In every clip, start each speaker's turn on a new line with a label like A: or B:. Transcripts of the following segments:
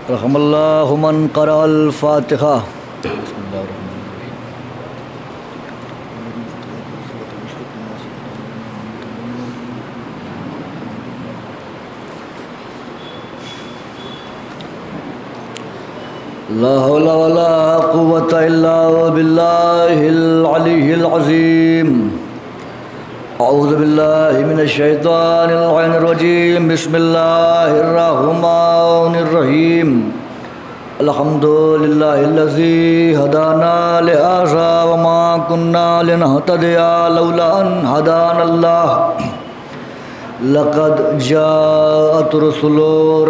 A: رحم اللہ من قرأ الفاتحہ. بسم اللہ الرحمن الرحیم. لا حول ولا قوة الا باللہ العلی العظیم. اعوذ باللہ من الشیطان اللعین الرجیم. بسم اللہ الرحمن الرحیم. الحمد للہ الذی ہدانا لہذا وما كنا لنہتدی لولا ان ہدانا اللہ. لقد جاءت رسل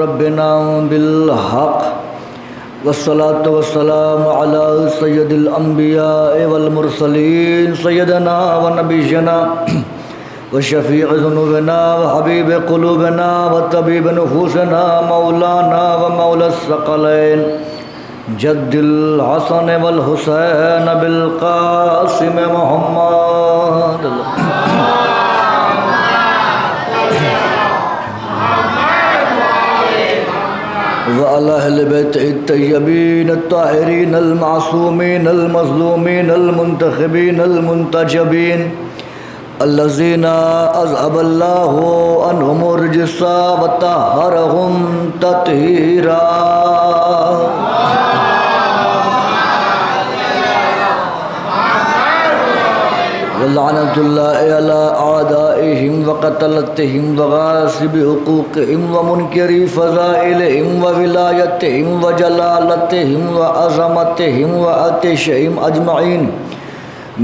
A: ربنا بالحق والصلاة والسلام على سید الانبیاء والمرسلین سیدنا ونبینا وشفیع ذنوبنا وحبیب قلوبنا وطبیب نفوسنا مولانا ومولا الثقلین جد الحسن والحسین بالقاسم محمد. وعلى أهل بيته الطيبين الطاهرين المعصومين المظلومين المنتخبين المنتجبين الذين أذهب الله عنهم الرجس وطهرهم تطهيرا. ولعنة الله على أعدائهم وقتلتهم وغاصب حقوقهم ومنكر فضائلهم وولايتهم وجلالتهم وعظمتهم وعطشهم أجمعين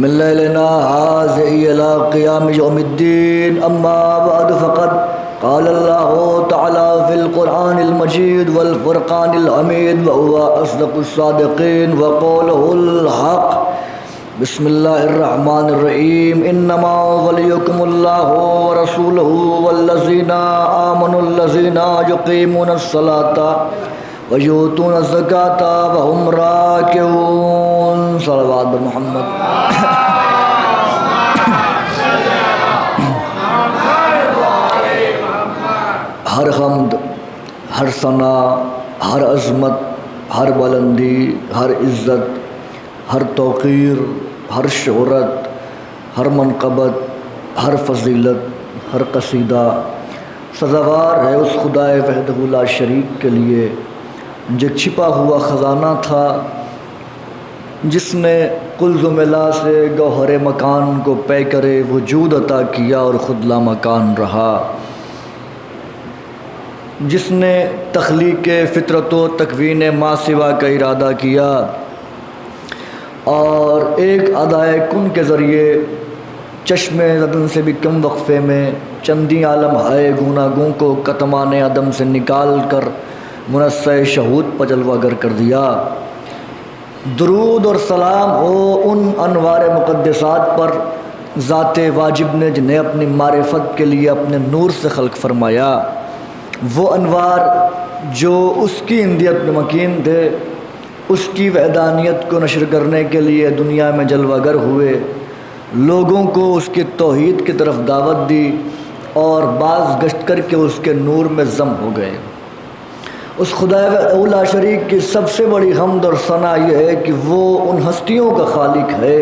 A: من ليلنا هذا إلى قيام يوم الدين. أما بعد فقد قال الله تعالى في القرآن المجيد والفرقان الحميد وهو أصدق الصادقين وقوله الحق. بسم اللہ الرحمن الرحیم. انما ولیکم اللہ ورسولہ والذین آمنوا الذین یقیمون الصلاة ویؤتون الزکاة وهم راکعون. صلوات محمد. ہر حمد، ہر ثنا، ہر عظمت، ہر بلندی، ہر عزت، ہر توقیر، ہر شہرت، ہر منقبت، ہر فضیلت، ہر قصیدہ سزاوار ہے اس خدائے وحدہ لا شریک کے لیے جو چھپا ہوا خزانہ تھا، جس نے کلز و ملا سے گوہر مکان کو پے کرے وجود عطا کیا اور خود لا مکان رہا، جس نے تخلیق فطرت و تکوین ما سوا کا ارادہ کیا اور ایک ادائے کن کے ذریعے چشم زدن سے بھی کم وقفے میں چندی عالم ہائے گوناگوں کو کتمان عدم سے نکال کر منصع شہود پر جلوہ گر کر دیا. درود اور سلام ہو ان انوار مقدسات پر ذات واجب نے جنہیں اپنی معرفت کے لیے اپنے نور سے خلق فرمایا. وہ انوار جو اس کی اندیت میں مکین تھے، اس کی وحدانیت کو نشر کرنے کے لیے دنیا میں جلوہ گر ہوئے، لوگوں کو اس کی توحید کی طرف دعوت دی اور باز گشت کر کے اس کے نور میں ضم ہو گئے. اس خدا لا شریک کی سب سے بڑی حمد اور ثنا یہ ہے کہ وہ ان ہستیوں کا خالق ہے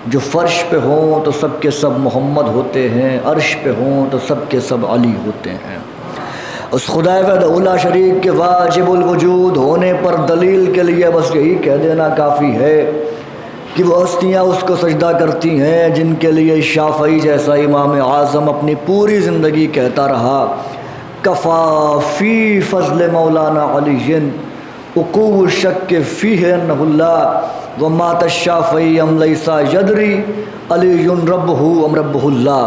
A: جو فرش پہ ہوں تو سب کے سب محمد ہوتے ہیں، عرش پہ ہوں تو سب کے سب علی ہوتے ہیں. اس خدا لا شریک کے واجب الوجود ہونے پر دلیل کے لیے بس یہی کہہ دینا کافی ہے کہ وہ ہستیاں اس کو سجدہ کرتی ہیں جن کے لیے شافعی جیسا امام اعظم اپنی پوری زندگی کہتا رہا کفا فی فضل مولانا علی وقوع الشک فیہ انہ اللہ ومات الشافعی ام لیسا یدری علی ربہ ام ربہ اللہ.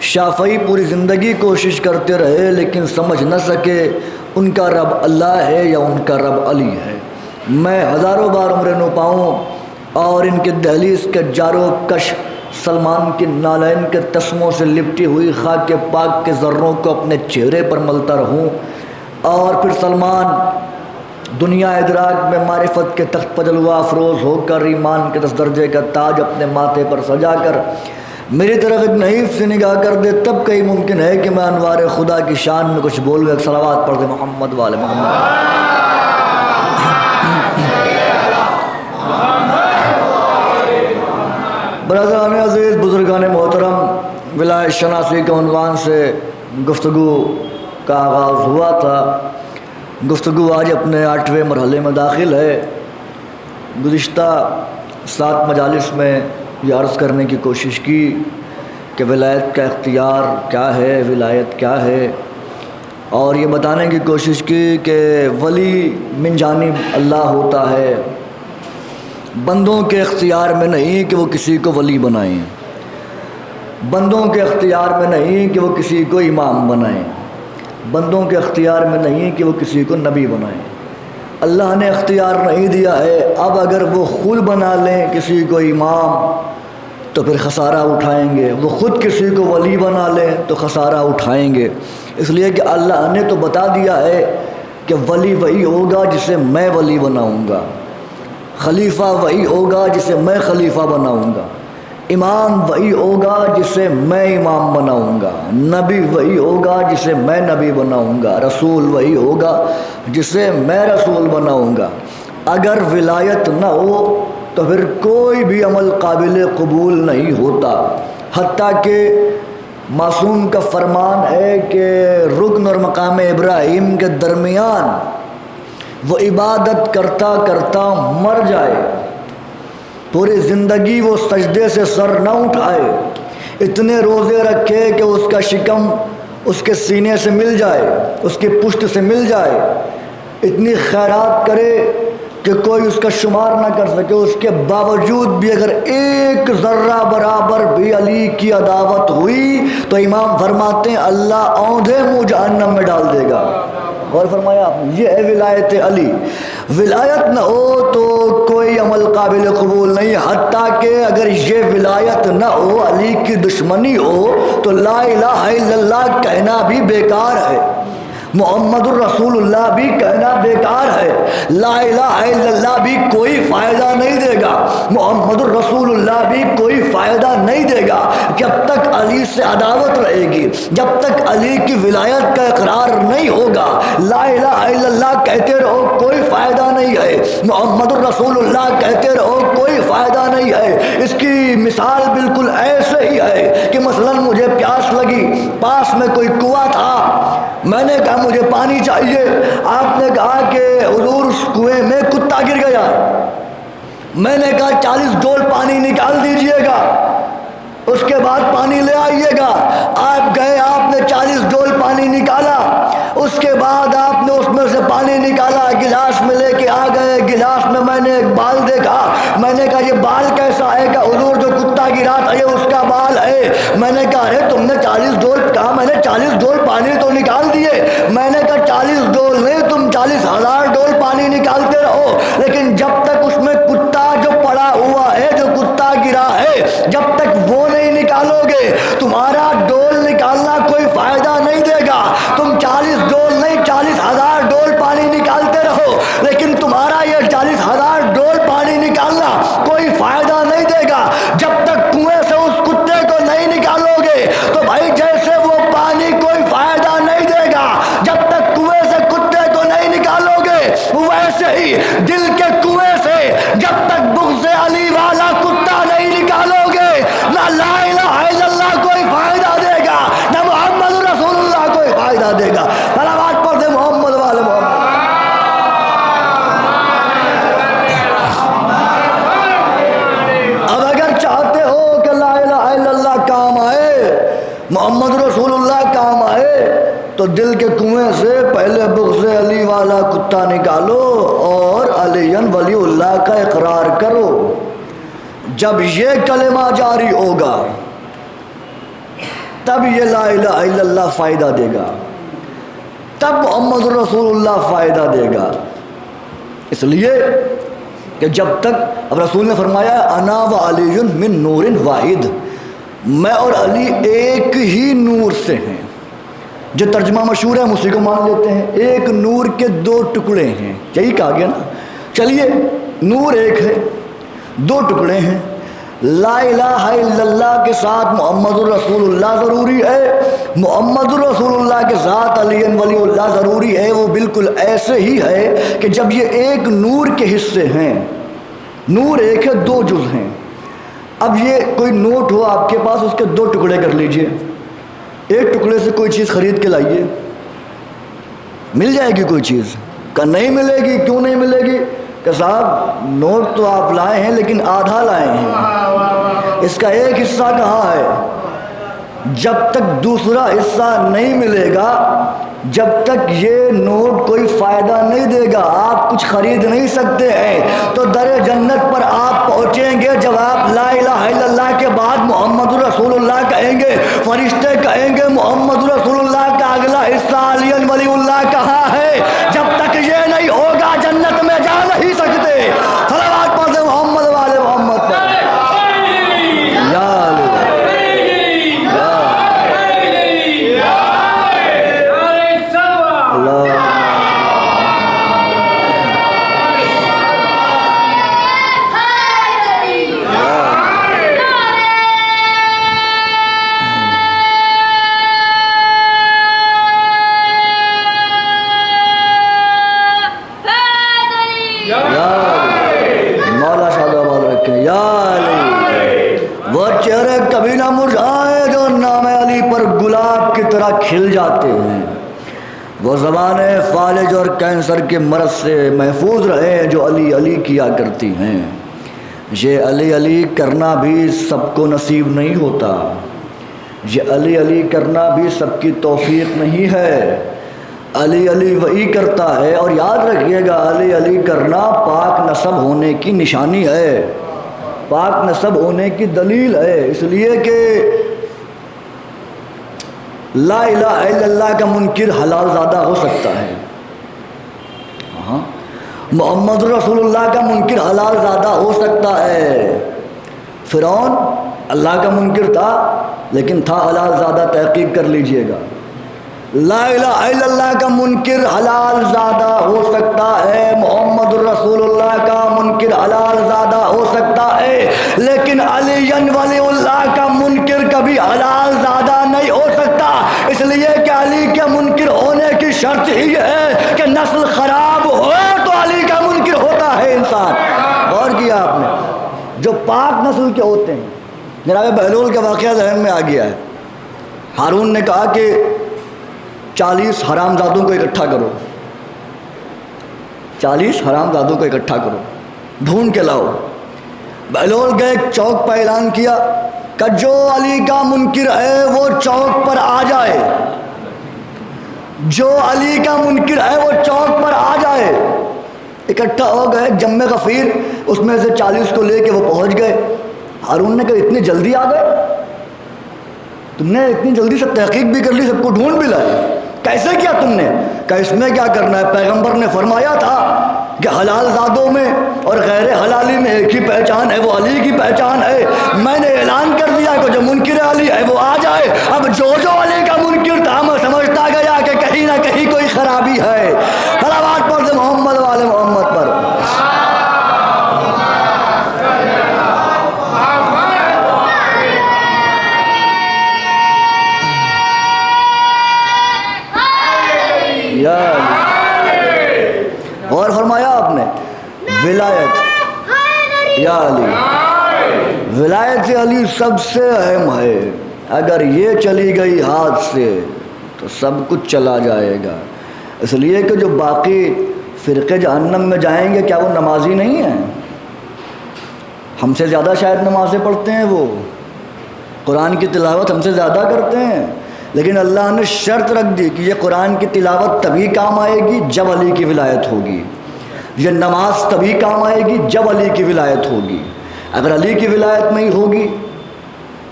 A: شافعی پوری زندگی کوشش کرتے رہے لیکن سمجھ نہ سکے ان کا رب اللہ ہے یا ان کا رب علی ہے. میں ہزاروں بار عمر نو پاؤں اور ان کے دہلیز کے جارو کش سلمان کی نالین کے تسموں سے لپٹی ہوئی خاک پاک کے ذروں کو اپنے چہرے پر ملتا رہوں اور پھر سلمان دنیا ادراک میں معرفت کے تخت پر جلوہ افروز ہو کر ایمان کے 10 درجے کا تاج اپنے ماتھے پر سجا کر میری طرف ایک نحیف سے نگاہ کر دے تب کہیں ممکن ہے کہ میں انوار خدا کی شان میں کچھ بولوں. ایک صلوات پڑھ دے محمد والے محمد. ناظران عزیز، بزرگان محترم، ولایت شناسی کے عنوان سے گفتگو کا آغاز ہوا تھا۔ گفتگو آج اپنے 8ویں مرحلے میں داخل ہے۔ گزشتہ 7 مجالس میں یہ عرض کرنے کی کوشش کی کہ ولایت کا اختیار کیا ہے، ولایت کیا ہے، اور یہ بتانے کی کوشش کی کہ ولی من جانب اللہ ہوتا ہے، بندوں کے اختیار میں نہیں کہ وہ کسی کو ولی بنائیں، بندوں کے اختیار میں نہیں کہ وہ کسی کو امام بنائیں، بندوں کے اختیار میں نہیں کہ وہ کسی کو نبی بنائیں۔ اللہ نے اختیار نہیں دیا ہے۔ اب اگر وہ خود بنا لیں کسی کو امام تو پھر خسارہ اٹھائیں گے، وہ خود کسی کو ولی بنا لیں تو خسارہ اٹھائیں گے، اس لیے کہ اللہ نے تو بتا دیا ہے کہ ولی وہی ہوگا جسے میں ولی بناؤں گا، خلیفہ وہی ہوگا جسے میں خلیفہ بناؤں گا، امام وہی ہوگا جسے میں امام بناؤں گا، نبی وہی ہوگا جسے میں نبی بناؤں گا، رسول وہی ہوگا جسے میں رسول بناؤں گا۔ اگر ولایت نہ ہو تو پھر کوئی بھی عمل قابل قبول نہیں ہوتا، حتیٰ کہ معصوم کا فرمان ہے کہ رکن اور مقام ابراہیم کے درمیان وہ عبادت کرتا کرتا مر جائے، پوری زندگی وہ سجدے سے سر نہ اٹھائے، اتنے روزے رکھے کہ اس کا شکم اس کے سینے سے مل جائے، اس کی پشت سے مل جائے، اتنی خیرات کرے کہ کوئی اس کا شمار نہ کر سکے، اس کے باوجود بھی اگر ایک ذرہ برابر بھی علی کی عداوت ہوئی تو امام فرماتے ہیں اللہ اوندھے منہ جہنم میں ڈال دے گا۔ غور فرمایا آپ نے، یہ ہے ولایت علی۔ ولایت نہ ہو تو کوئی عمل قابل قبول نہیں، حتیٰ کہ اگر یہ ولایت نہ ہو، علی کی دشمنی ہو تو لا الہ الا اللہ کہنا بھی بیکار ہے، محمد الرسول اللہ بھی کہنا بیکار ہے، لا الہ الا اللہ بھی کوئی فائدہ نہیں دے گا، محمد الرسول اللہ بھی کوئی فائدہ نہیں دے گا جب تک علی سے عداوت رہے گی، جب تک علی کی ولایت کا اقرار نہیں ہوگا۔ لا الہ الا اللہ کہتے رہو کوئی فائدہ نہیں ہے، محمد الرسول اللہ کہتے رہو کوئی فائدہ نہیں ہے۔ اس کی مثال بالکل ایسے ہی ہے کہ مثلا مجھے پیاس لگی، پاس میں کوئی کنواں تھا، میں نے کہا مجھے پانی چاہیے، آپ نے کہا کہ حضور اس کنویں میں کتا گر گیا، میں نے کہا 40 ڈول پانی نکال دیجئے گا، اس کے بعد پانی لے آئیے گا۔ آپ گئے، آپ نے 40 ڈول پانی نکالا، اس کے بعد آپ نے اس میں سے پانی نکالا، گلاس میں لے کے آ گئے، گلاس میں نے ایک بال دیکھا، میں نے کہا یہ بال کیسا ہے؟ کہ حضور جو کتا گرا تھا یہ اس کا بال ہے۔ میں نے کہا ارے تم نے 40 ڈول کہا، میں نے 40 ڈول پانی تو نکال دیے۔ میں نے کہا 40 ڈول نہیں، تم 40,000 ڈول پانی نکالتے رہو، لیکن جب تک اس میں کتا جو پڑا ہوا ہے، جو کتا گرا ہے، جب تک وہ نہیں نکالو گے تمہارا ڈول نکالنا کوئی فائدہ نہیں دے گا۔ تم 40 ڈول نہیں 40,000 ڈول پانی نکالتے رہو، لیکن تمہارا یہ 40,000 ڈول پانی نکالنا کوئی فائدہ نہیں دے گا جب تک کنویں سے اس کتے کو نہیں نکالو گے۔ تو بھائی جیسے وہ پانی کوئی فائدہ نہیں دے گا جب تک کنویں سے کتے کو نہیں نکالو گے، ویسے ہی دل کے کنویں سے جب تک بغض علی والا کتا نہیں نکالو گے، نہ لا الہ الا اللہ کوئی فائدہ دے گا، نہ محمد رسول اللہ کوئی فائدہ دے گا۔ صلوات پڑھ دے محمد والے محمد۔ اب اگر چاہتے ہو کہ لا الہ الا اللہ کام آئے، محمد رسول اللہ کام آئے، تو دل کے کنویں سے پہلے بغض علی والا کتا نکالو اور علی ولی اللہ کا اقرار کرو۔ جب یہ کلمہ جاری ہوگا تب یہ لا الہ الا اللہ فائدہ دے گا، تب محمد رسول اللہ فائدہ دے گا۔ اس لیے کہ جب تک، اب رسول نے فرمایا انا و علی من نور واحد، میں اور علی ایک ہی نور سے ہیں، جو ترجمہ مشہور ہے ہم اسی کو مان لیتے ہیں، ایک نور کے 2 ٹکڑے ہیں، یہی کہا گیا نا۔ چلیے نور ایک ہے، 2 ٹکڑے ہیں، لا الہ الا اللہ کے ساتھ محمد الرسول اللہ ضروری ہے، محمد الرسول اللہ کے ساتھ علی ولی اللہ ضروری ہے۔ وہ بالکل ایسے ہی ہے کہ جب یہ ایک نور کے حصے ہیں، نور ایک ہے 2 جز ہیں، اب یہ کوئی نوٹ ہو آپ کے پاس، اس کے 2 ٹکڑے کر لیجئے، ایک ٹکڑے سے کوئی چیز خرید کے لائیے، مل جائے گی کوئی چیز؟ کہ نہیں ملے گی۔ کیوں نہیں ملے گی؟ کہ صاحب نوٹ تو آپ لائے ہیں لیکن آدھا لائے ہیں، اس کا ایک حصہ کہاں ہے؟ جب تک دوسرا حصہ نہیں ملے گا، جب تک یہ نوٹ کوئی فائدہ نہیں دے گا، آپ کچھ خرید نہیں سکتے ہیں۔ تو در جنت پر آپ پہنچیں گے جب آپ لا الہ الا اللہ کے بعد محمد رسول اللہ کہیں گے، فرشتے کہیں گے محمد رسول اللہ کا اگلا حصہ علی ولی اللہ کہاں ہے؟ جب تک یہ نہیں ہوگا جنت میں جا نہیں سکتے۔ صلوات پڑھتے محمد والے محمد پر۔ یا علی مولا شاد آباد رکھے۔ یا علی، وہ چہرے کبھی نہ مرجھائے جو نام علی پر گلاب کی طرح کھل جاتے ہیں، وہ زبانیں فالج اور کینسر کے مرض سے محفوظ رہے جو علی علی کیا کرتی ہیں۔ یہ علی علی کرنا بھی سب کو نصیب نہیں ہوتا، یہ علی علی کرنا بھی سب کی توفیق نہیں ہے۔ علی علی وہی کرتا ہے، اور یاد رکھیے گا علی علی کرنا پاک نسب ہونے کی نشانی ہے، پاک نسب ہونے کی دلیل ہے، اس لیے کہ لا الہ الا اللہ کا منکر حلال زادہ ہو سکتا ہے، محمد رسول اللہ کا منکر حلال زادہ ہو سکتا ہے۔ فرعون اللہ کا منکر تھا لیکن تھا حلال زادہ، تحقیق کر لیجئے گا۔ لا الہ الا اللہ کا منکر حلال زادہ ہو سکتا ہے، محمد رسول اللہ کا منکر حلال زادہ ہو سکتا ہے، لیکن علی ولی اللہ کا منکر کبھی حلال زادہ نہیں ہو سکتا، اس لیے کہ علی کے منکر ہونے کی شرط ہی ہے کہ نسل خراب ہو تو علی کا منکر ہوتا ہے انسان۔ غور کیا آپ نے؟ جو پاک نسل کے ہوتے ہیں، جناب بہلول کا واقعہ ذہن میں آ گیا ہے، ہارون نے کہا کہ 40 حرام زادوں کو اکٹھا کرو، 40 حرام زادوں کو اکٹھا کرو، ڈھونڈ کے لاؤ۔ بہلول گئے، چوک پر اعلان کیا کہ جو علی کا منکر ہے وہ چوک پر آ جائے، جو علی کا منکر ہے وہ چوک پر آ جائے۔ اکٹھا ہو گئے، جم غفیر اس میں سے 40 کو لے کے وہ پہنچ گئے۔ ہارون نے کہا اتنی جلدی آ گئے، تم نے اتنی جلدی سے تحقیق بھی کر لی، سب کو ڈھونڈ بھی لائے، کیسے کیا تم نے؟ کہ اس میں کیا کرنا ہے، پیغمبر نے فرمایا تھا کہ حلال زادوں میں اور غیر حلالی میں ایک ہی پہچان ہے، وہ علی کی پہچان ہے۔ میں نے اعلان کر دیا کہ جو منکر علی ہے وہ آ جائے۔ اب جو علی کا منکر تھا میں سمجھتا گیا کہ کہیں نہ کہیں کوئی خرابی ہے۔ صلوات پڑھتے محمد والے محمد پر۔ اور فرمایا آپ نے ولایت یا علی، ولایت علی سب سے اہم ہے، اگر یہ چلی گئی ہاتھ سے تو سب کچھ چلا جائے گا۔ اس لیے کہ جو باقی فرقے جہنم میں جائیں گے کیا وہ نمازی نہیں ہیں؟ ہم سے زیادہ شاید نمازیں پڑھتے ہیں، وہ قرآن کی تلاوت ہم سے زیادہ کرتے ہیں، لیکن اللہ نے شرط رکھ دی کہ یہ قرآن کی تلاوت تبھی کام آئے گی جب علی کی ولایت ہوگی، یہ نماز تبھی کام آئے گی جب علی کی ولایت ہوگی۔ اگر علی کی ولایت نہیں ہوگی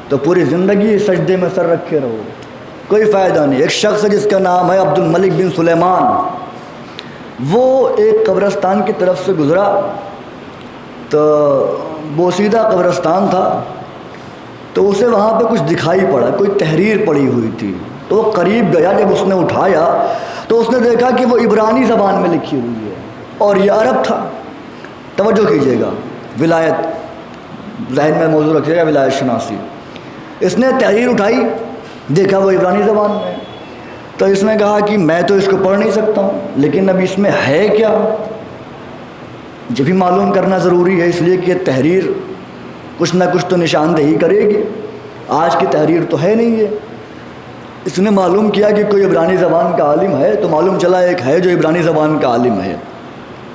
A: تو پوری زندگی سجدے میں سر رکھے رہو، کوئی فائدہ نہیں۔ ایک شخص جس کا نام ہے عبد الملک بن سلیمان، وہ ایک قبرستان کی طرف سے گزرا، تو بوسیدہ قبرستان تھا، تو اسے وہاں پہ کچھ دکھائی پڑا، کوئی تحریر پڑی ہوئی تھی، تو وہ قریب گیا، جب اس نے اٹھایا تو اس نے دیکھا کہ وہ عبرانی زبان میں لکھی ہوئی ہے اور یہ عرب تھا۔ توجہ کیجیے گا، ولایت ذہن میں موضوع رکھیے گا، ولایت شناسی۔ اس نے تحریر اٹھائی، دیکھا وہ عبرانی زبان میں، تو اس نے کہا کہ میں تو اس کو پڑھ نہیں سکتا ہوں، لیکن اب اس میں ہے کیا، یہ بھی معلوم کرنا ضروری ہے، اس لیے کہ یہ تحریر کچھ نہ کچھ تو نشاندہی کرے گی. آج کی تحریر تو ہے نہیں ہے. اس نے معلوم کیا کہ کوئی عبرانی زبان کا عالم ہے، تو معلوم چلا ایک ہے جو عبرانی زبان کا عالم ہے.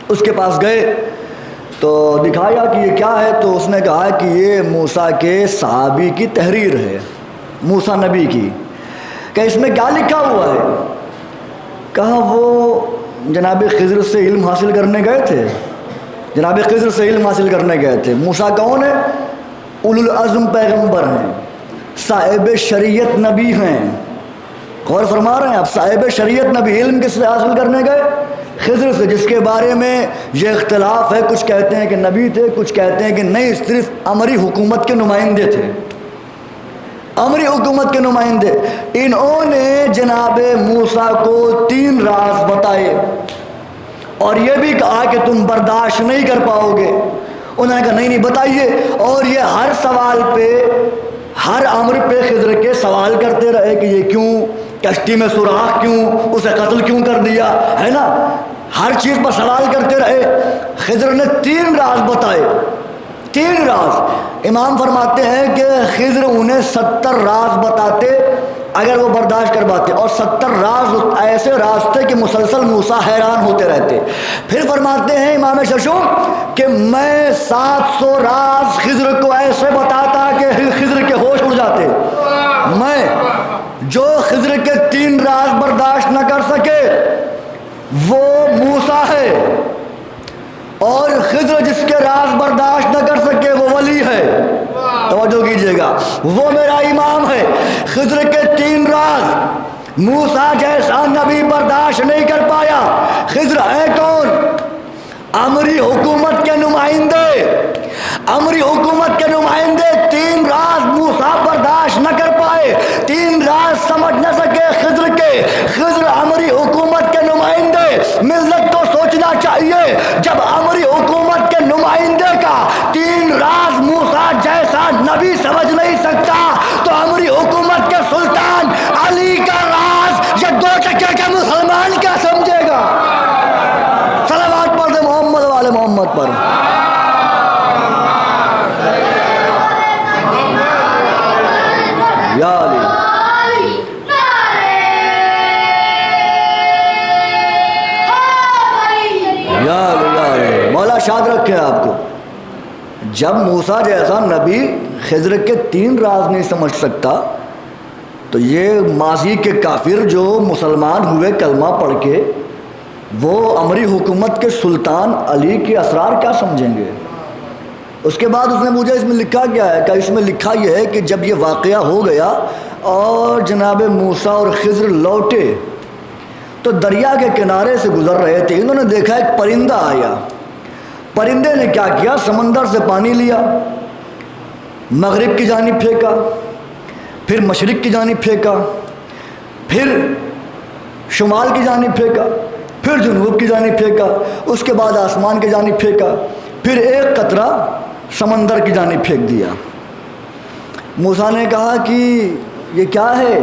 A: اس کے پاس گئے تو دکھایا کہ یہ کیا ہے، تو اس نے کہا کہ یہ موسیٰ کے صحابی کی تحریر ہے، موسیٰ نبی کی. کہ اس میں کیا لکھا ہوا ہے؟ کہا وہ جناب خضر سے علم حاصل کرنے گئے تھے، جناب خضر سے علم حاصل کرنے گئے تھے. موسیٰ کون ہے؟ اولو العزم پیغمبر ہیں، صاحب شریعت نبی ہیں. غور فرما رہے ہیں آپ؟ صاحب شریعت نبی. علم کس سے حاصل کرنے گئے؟ خضر سے، جس کے بارے میں یہ اختلاف ہے. کچھ کہتے ہیں کہ نبی تھے، کچھ کہتے ہیں کہ نہیں، صرف امری حکومت کے نمائندے تھے، امری حکومت کے نمائندے. انہوں نے جناب موسیٰ کو 3 راز بتائے اور یہ بھی کہا کہ تم برداشت نہیں کر پاؤ گے. انہوں نے کہا نہیں بتائیے. اور یہ ہر سوال پہ، ہر امر پہ خضر کے سوال کرتے رہے کہ یہ کیوں، کشتی میں سوراخ کیوں، اسے قتل کیوں کر دیا، ہے نا. ہر چیز پر سوال کرتے رہے. خضر نے 3 راز بتائے، 3 راز. امام فرماتے ہیں کہ خضر انہیں 70 راز بتاتے اگر وہ برداشت کر پاتے، اور 70 راز ایسے راز تھے کہ مسلسل موسیٰ حیران ہوتے رہتے. پھر فرماتے ہیں امام ششم کہ میں 700 راز خضر کو ایسے بتاتا کہ خضر کے ہوش اڑ جاتے. میں جو خضر کے 3 راز برداشت نہ کر سکے وہ موسیٰ ہے، اور خضر جس کے راز برداشت نہ کر سکے وہ ولی ہے. توجہ کیجئے گا، وہ میرا امام ہے. خضر کے 3 راز موسیٰ جیسا نبی برداشت نہیں کر پایا. خضر ہے کون؟ امری حکومت کے نمائندے، امری حکومت کے نمائندے. 3 راز موسیٰ برداشت نہ کر پائے، 3 راز سمجھ نہ سکے خضر کے. خضر امری حکومت کے نمائندے. ملت کو سوچنا چاہیے، جب امری حکومت کے نمائندے کا 3 راز موسیٰ جیسا نبی سمجھ نہیں سکتا تو امری حکومت کے سلطان علی کا راز یہ 2 ٹکے کے مسلمان کیا سمجھے گا؟ صلوات پڑھ دے محمد والے محمد پر. یا علی. مولا شاد رکھے آپ کو. جب موسیٰ جیسا نبی خضر کے 3 راز نہیں سمجھ سکتا تو یہ ماضی کے کافر جو مسلمان ہوئے کلمہ پڑھ کے، وہ امری حکومت کے سلطان علی کے اسرار کیا سمجھیں گے؟ اس کے بعد اس نے مجھے اس میں لکھا کیا ہے کہ اس میں لکھا یہ ہے کہ جب یہ واقعہ ہو گیا اور جناب موسیٰ اور خضر لوٹے تو دریا کے کنارے سے گزر رہے تھے. انہوں نے دیکھا ایک پرندہ آیا. پرندے نے کیا کیا؟ سمندر سے پانی لیا، مغرب کی جانب پھینکا، پھر مشرق کی جانب پھینکا، پھر شمال کی جانب پھینکا، پھر جنوب کی جانب پھینکا، اس کے بعد آسمان کی جانب پھینکا، پھر ایک قطرہ سمندر کی جانب پھینک دیا. موسیٰ نے کہا کہ یہ کیا ہے؟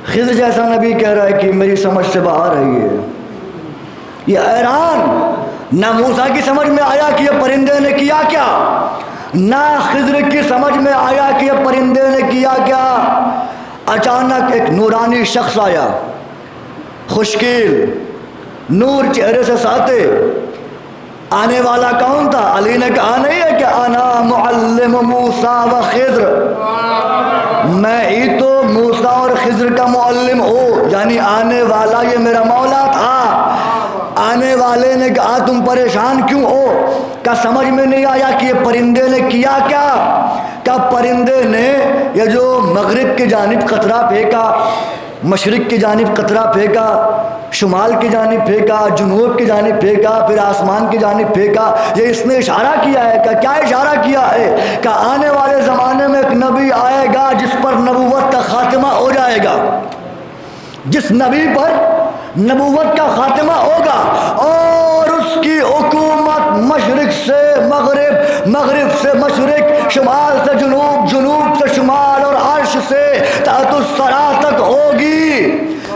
A: خضر جیسا نبی کہہ رہا ہے کہ میری سمجھ سے باہر ہے. یہ حیران. نہ موسیٰ کی سمجھ میں آیا کہ یہ پرندے نے کیا کیا، نہ خضر کی سمجھ میں آیا کہ یہ پرندے نے کیا کیا. اچانک ایک نورانی شخص آیا، خوشگل، نور چہرے سے ساتے. آنے والا کون تھا؟ علی نے کہا نہیں ہے کہ انا معلم موسیٰ و خضر، میں ہی تو موسیٰ اور خضر کا معلم ہوں. یعنی آنے والا یہ میرا مولا تھا. آنے والے نے کہا تم پریشان کیوں ہو؟ کیا سمجھ میں نہیں آیا کہ یہ پرندے نے کیا کیا؟ کیا پرندے نے یہ جو مغرب کی جانب قطرہ پھینکا، مشرق کی جانب قطرہ پھینکا، شمال کی جانب پھینکا، جنوب کی جانب پھینکا، پھر آسمان کی جانب پھینکا، یہ اس نے اشارہ کیا ہے؟ کیا اشارہ کیا ہے؟ کہ آنے والے زمانے میں ایک نبی آئے گا جس پر نبوت کا خاتمہ ہو جائے گا، جس نبی پر نبوت کا خاتمہ ہوگا، اور اس کی حکومت مشرق سے مغرب، مغرب سے مشرق، شمال سے جنوب، جنوب سے شمال، اور عرش سے تحت الثری تک ہوگی.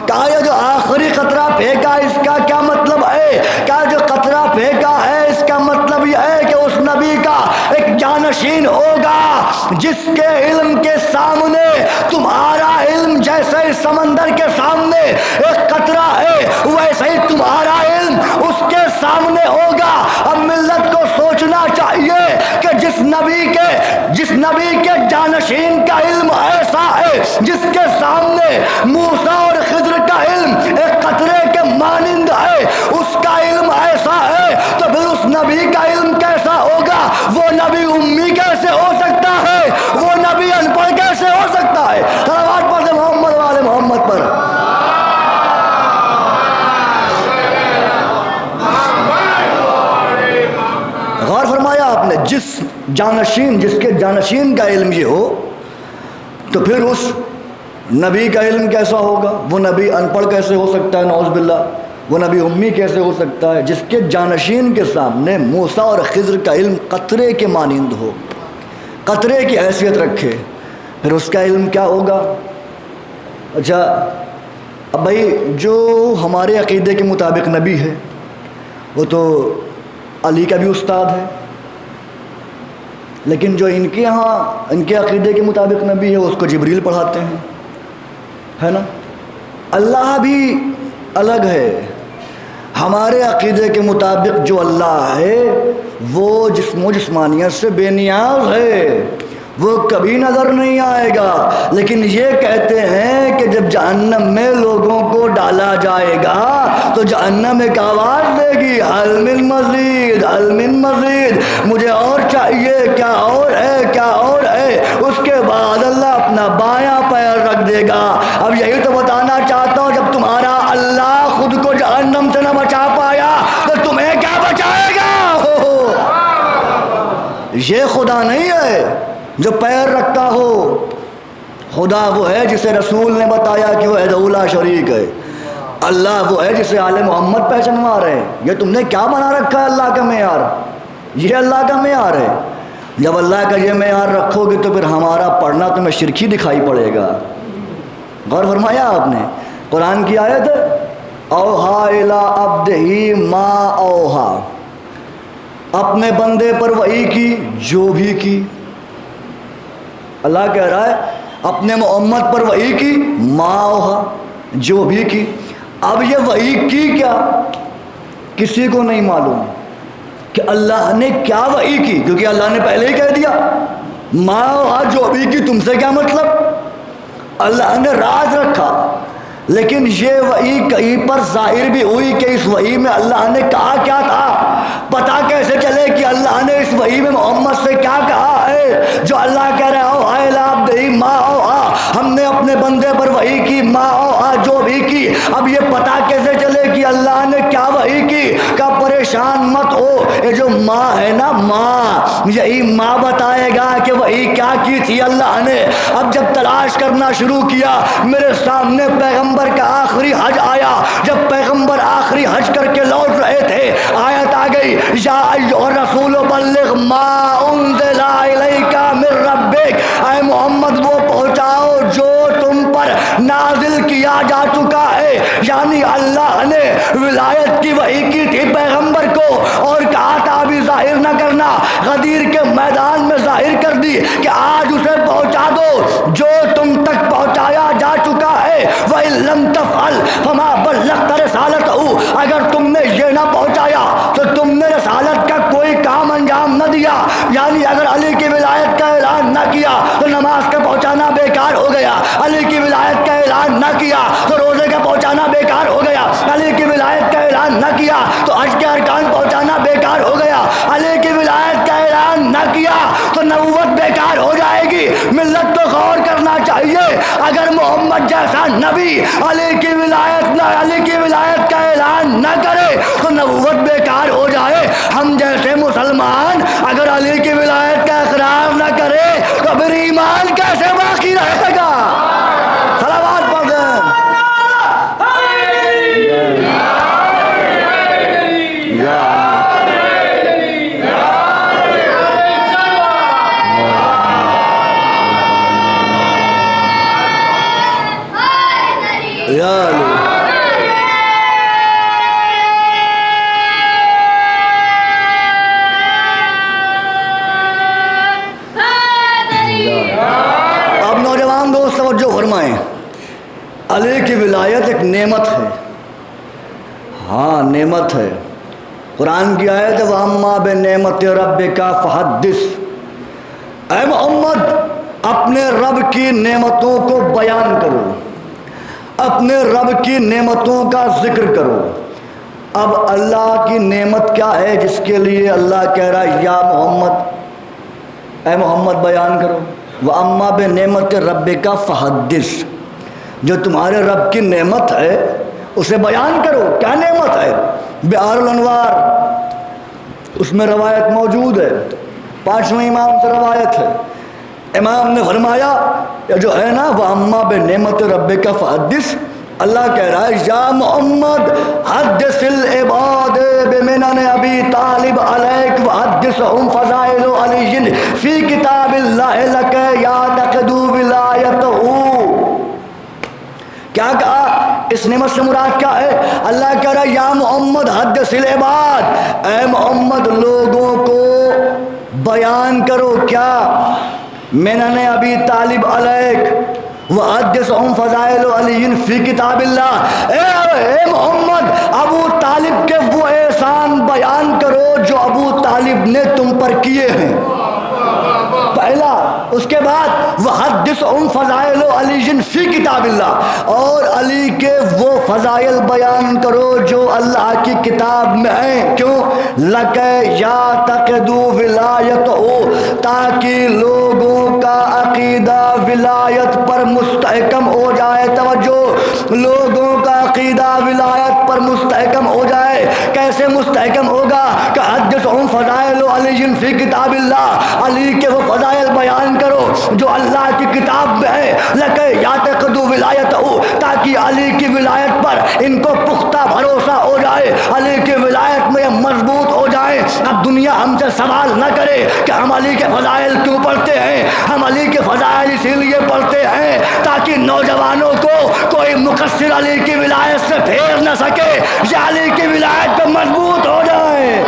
A: کہا یہ جو آخری قطرہ پھینکا اس کا کیا مطلب ہے؟ کہا جو قطرہ پھینکا ہے اس کا مطلب یہ ہے کہ اس نبی کا ایک جانشین ہو جس کے علم کے سامنے تمہارا علم جیسے سمندر کے سامنے ایک قطرہ ہے ویسے ہی تمہارا علم اس کے سامنے ہوگا۔ اب ملت کو سوچنا چاہیے کہ جس نبی کے جانشین کا علم ایسا ہے جس کے سامنے موسیٰ اور خضر کا علم ایک قطرے کے مانند ہے، اس کا علم ایسا ہے تو پھر اس نبی کا علم کیسا ہوگا؟ وہ نبی امی کیسے ہو سکتا ہے؟ وہ نبی ان پڑھ کیسے ہو سکتا ہے؟ صلوات پڑھ دیں محمد والے محمد پر۔ غور فرمایا آپ نے، جس کے جانشین کا علم یہ ہو تو پھر اس نبی کا علم کیسا ہوگا؟ وہ نبی ان پڑھ کیسے ہو سکتا ہے؟ نعوذ باللہ۔ وہ نبی امی کیسے ہو سکتا ہے؟ جس کے جانشین کے سامنے موسیٰ اور خضر کا علم قطرے کے مانند ہو، قطرے کی حیثیت رکھے، پھر اس کا علم کیا ہوگا؟ اچھا اب بھائی جو ہمارے عقیدے کے مطابق نبی ہے وہ تو علی کا بھی استاد ہے، لیکن جو ان کے یہاں ان کے عقیدے کے مطابق نبی ہے اس کو جبریل پڑھاتے ہیں، ہے نا؟ اللہ بھی الگ ہے۔ ہمارے عقیدے کے مطابق جو اللہ ہے وہ جسم و جسمانیت سے بے نیاز ہے، وہ کبھی نظر نہیں آئے گا، لیکن یہ کہتے ہیں کہ جب جہنم میں لوگوں کو ڈالا جائے گا تو جہنم ایک آواز دے گی، حل من مزید، حل من مزید، مجھے اور چاہیے، کیا اور ہے، کیا اور ہے۔ اس کے بعد اللہ اپنا بایاں پیر رکھ دے گا۔ اب یہی تو بتانا چاہتا ہوں، جب تمہارا اللہ خود کو جہنم سے نہ بچا پایا تو تمہیں کیا بچائے گا؟ یہ خدا نہیں ہے جو پیر رکھتا ہو، خدا وہ ہے جسے رسول نے بتایا کہ وہ وحدہ لا شریک ہے۔ اللہ وہ ہے جسے آل محمد پہچنوا رہے ہیں۔ یہ تم نے کیا بنا رکھا ہے اللہ کا معیار؟ یہ اللہ کا معیار ہے۔ جب اللہ کا یہ معیار رکھو گے تو پھر ہمارا پڑھنا تمہیں شرکی دکھائی پڑے گا۔ غور فرمایا آپ نے؟ قرآن کی آیت اوحا الی عبدہ ما اوحا، اپنے بندے پر وحی کی جو بھی کی۔ اللہ کہہ رہا ہے اپنے محمد پر وحی کی ما اوحا، جو بھی کی۔ اب یہ وحی کی کیا کسی کو نہیں معلوم کہ اللہ نے کیا وحی کی، کیونکہ اللہ نے پہلے ہی کہہ دیا ما اوحا، جو بھی کی۔ تم سے کیا مطلب؟ اللہ نے راز رکھا، لیکن یہ وحی کہیں پر ظاہر بھی ہوئی کہ اس وحی میں اللہ نے کہا کیا تھا؟ پتہ کیسے چلے کہ اللہ نے اس وحی میں محمد سے کیا کہا ہے؟ جو اللہ کہہ رہا ہے اوحا الی عبدہ ما اوحا، ہم نے اپنے بندے پر وحی کی ما اوحا، جو بھی کی۔ اب یہ پتہ کیسے چلے کہ اللہ نے کیا وحی کی؟ کہ پریشان مت ہو، یہ جو ماں ہے نا، ماں، یہی ماں بتائے گا کہ وحی کیا کی تھی اللہ نے۔ اب جب تلاش کرنا شروع کیا، میرے سامنے پیغمبر کا آخری حج آیا۔ جب پیغمبر آخری حج کر کے لوٹ رہے تھے، آیت آ گئی یا ایھا الرسول بلغ ما انزل الیک من ربک، اے محمد وہ پہنچاؤ جو تم پر نازل کیا جا چکا ہے۔ یعنی اللہ نے ولایت کی وحی کی تھی پیغمبر کو اور کہا تھا ابھی ظاہر نہ کرنا، غدیر کے میدان میں ظاہر کر دی کہ آج اسے پہنچا دو جو تم تک پہنچایا جا چکا ہے۔ وَإِن لَّمْ تَفْعَلْ فَمَا بَلَّغْتَ رِسَالَتَهُ، اگر تم نے یہ نہ پہنچایا تو تم نے رسالت کا کوئی کام انجام نہ دیا۔ یعنی اگر علی کی ولایت کا اعلان نہ کیا تو نماز کا پہنچانا بیکار ہو گیا، علی کی ولایت کا اعلان نہ کیا تو روزے کا پہنچانا بیکار ہو گیا، علی کی ولایت کا اعلان نہ کیا تو حج کے ارکان پہنچانا بیکار ہو گیا، علی کی ولایت کا اعلان نہ کیا تو نبوت بیکار ہو جائے گی۔ ملت کو غور کرنا چاہیے، اگر محمد جیسا نبی علی کی ولایت کا اعلان نہ کرے تو نبوت بیکار ہو جائے۔ ہم جیسے مسلمان اگر علی کی ولایت کا اقرار نہ کرے تو پھر ایمان کیسے باقی رہے گا؟ صلوات پڑھ دیں۔ نعمت ہے. قرآن کی آیت ہے وَأَمَّا بِنِعْمَتِ رَبِّكَ فَحَدِّثْ. اے محمد اپنے رب کی نعمتوں کو بیان کرو، اپنے رب کی نعمتوں کا ذکر کرو. اب اللہ کی نعمت کیا ہے جس کے لیے اللہ کہہ رہا ہے یا محمد، اے محمد بیان کرو. وَأَمَّا بِنِعْمَتِ رَبِّكَ فَحَدِّثْ. جو تمہارے رب کی نعمت ہے اسے بیان کرو. کیا نعمت ہے؟ بحار الانوار اس میں روایت موجود ہے، 5ویں امام سے روایت ہے. امام نے فرمایا جو ہے نا وَأَمَّا بِنِعْمَتِ رَبِّكَ فَحَدِّثْ، اللہ کہہ رہا ہے یا محمد حدث العباد بمنن ابی طالب علیک وحدثهم فضائل علی فی کتاب اللہ لک یعتقد ولایتہ. کیا کہا؟ اس نعمت سے مراد کیا ہے؟ اللہ کہہ رہا ہے یا محمد حدث العباد، اے محمد لوگوں کو بیان کرو کیا؟ منن ابی طالب علیک وحدثهم فضائل علی فی کتاب اللہ. اے محمد ابو طالب کے وہ احسان بیان کرو جو ابو طالب نے تم پر کیے ہیں، پہلا. اس کے بعد وحدثهم فضائل علی فی کتاب اللہ، اور علی کے وہ فضائل بیان کرو جو اللہ کی کتاب میں ہیں. کیوں؟ لک یعتقد ولایتہ، تاکہ لوگوں کا عقیدہ ولایت پر مستحکم ہو جائے. توجہ، لوگوں کا عقیدہ ولایت پر مستحکم ہو جائے. کیسے مستحکم ہوگا؟ کہ حدثهم فضائل علی فی کتاب اللہ، علی کے وہ فضائل بیان کرو جو اللہ کی کتاب میں ہے. لک یعتقد ولایتہ، تاکہ علی کی ولایت پر ان کو پختہ بھروسہ ہو جائے، علی کی ولایت میں مضبوط ہو جائے. اب دنیا ہم سے سوال نہ کرے کہ ہم علی کے فضائل کیوں پڑھتے ہیں. ہم علی کے فضائل اسی لیے پڑھتے ہیں تاکہ نوجوانوں کو کوئی مقصر علی کی ولایت سے پھیر نہ سکے، یا علی کی ولایت پہ مضبوط ہو جائے.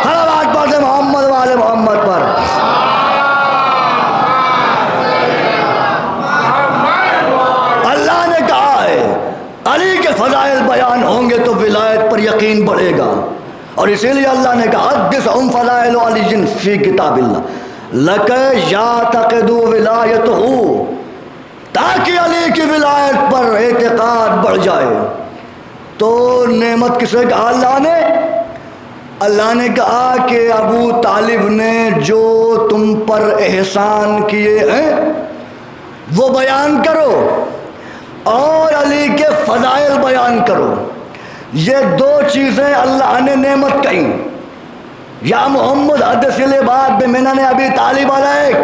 A: صلوات پڑھتے محمد والے محمد پر. اللہ نے کہا ہے علی کے فضائل بیان ہوں گے تو ولایت پر یقین بڑھے گا، اور اسی لیے اللہ نے کہا حدثهم فضائل علی فی کتاب اللہ لک یعتقد ولایتہ، تاکہ علی کی ولایت پر اعتقاد بڑھ جائے. تو نعمت کسے کہا؟ اللہ نے کہا کہ ابو طالب نے جو تم پر احسان کیے ہیں وہ بیان کرو، اور علی کے فضائل بیان کرو. یہ دو چیزیں اللہ نے نعمت کہیں. یا محمد حدث العباد بمنن ابی طالب علیک،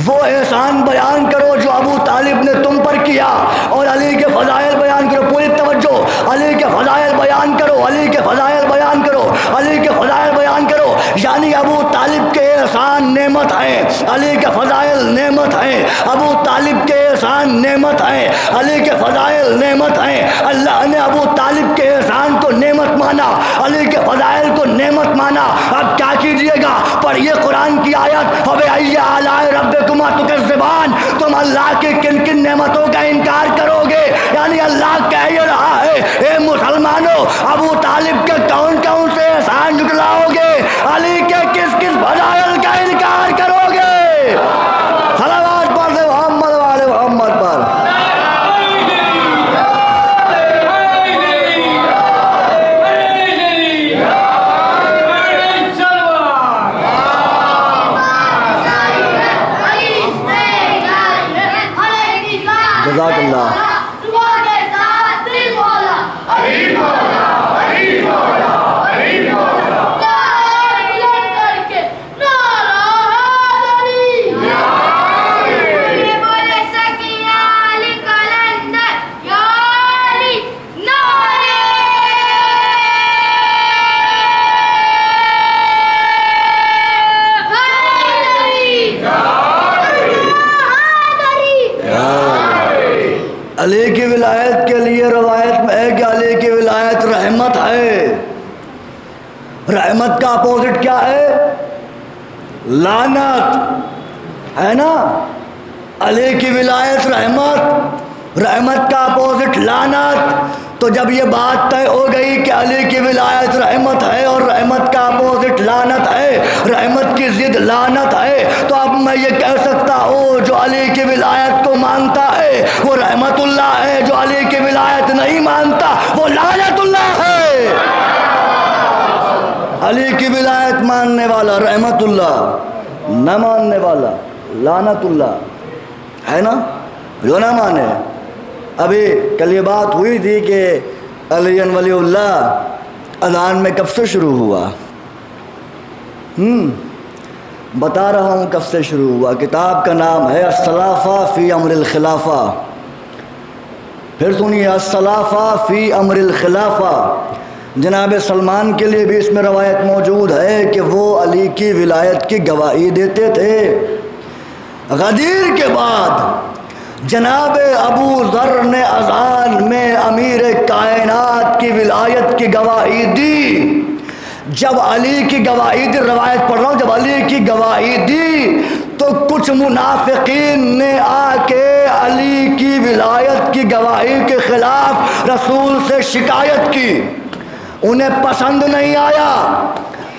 A: وہ احسان بیان کرو جو ابو طالب نے تم پر کیا، اور علی کے فضائل بیان کرو. پوری توجہ، علی کے فضائل بیان کرو، علی کے فضائل بیان کرو، علی کے فضائل بیان کرو. یعنی ابو طالب کے احسان نعمت ہیں، علی کے فضائل نعمت ہیں. ابو طالب کے احسان نعمت ہیں، علی کے فضائل نعمت ہیں. اللہ نے ابو طالب کے احسان کو نعمت مانا، علی کے فضائل کو نعمت مانا. اب کیا کیجئے گا؟ پڑھیے قرآن کی آیت فَبِأَيِّ آلَاءِ رَبِّكُمَا تُكَذِّبَانِ. تم اللہ کی کن کن نعمتوں کا انکار کرو گے؟ یعنی اللہ کہہ یہ رہا ہے اے مسلمانوں، ابو طالب کے کون کون سے احسان جھٹلاؤ گے؟ علی کے کس کس فضائل کا انکار کرو گے؟ صلوات پڑھتے محمد والے محمد پر. جزاک اللہ. علی کی ولایت کے لیے روایت میں ہے کہ علی کی ولایت رحمت ہے. رحمت کا اپوزٹ کیا ہے؟ لعنت ہے نا. علی کی ولایت رحمت، رحمت کا اپوزٹ لعنت. تو جب یہ بات طے ہو گئی کہ علی کی ولایت رحمت ہے اور رحمت کا اپوزٹ لعنت ہے، رحمت کی ضد لعنت ہے، تو اب میں یہ کہہ سکتا ہوں جو علی کی ولایت کو مانتا ہے وہ رحمت اللہ ہے، جو علی کی ولایت نہیں مانتا وہ لعنت اللہ ہے۔ علی کی ولایت ماننے والا رحمت اللہ، نہ ماننے والا لعنت اللہ ہے نا، جو نہ مانے۔ ابھی کل یہ بات ہوئی تھی کہ علی ولی اللہ اذان میں کب سے شروع ہوا؟ بتا رہا ہوں کب سے شروع ہوا۔ کتاب کا نام ہے السلافہ فی امر الخلافہ، پھر سنیے السلافہ فی امر الخلافہ۔ جناب سلمان کے لیے بھی اس میں روایت موجود ہے کہ وہ علی کی ولایت کی گواہی دیتے تھے۔ غدیر کے بعد جناب ابو ذر نے اذان میں امیر کائنات کی ولایت کی گواہی دی۔ جب علی کی گواہی دی، روایت پڑھ رہا ہوں، جب علی کی گواہی دی تو کچھ منافقین نے آ کے علی کی ولایت کی گواہی کے خلاف رسول سے شکایت کی۔ انہیں پسند نہیں آیا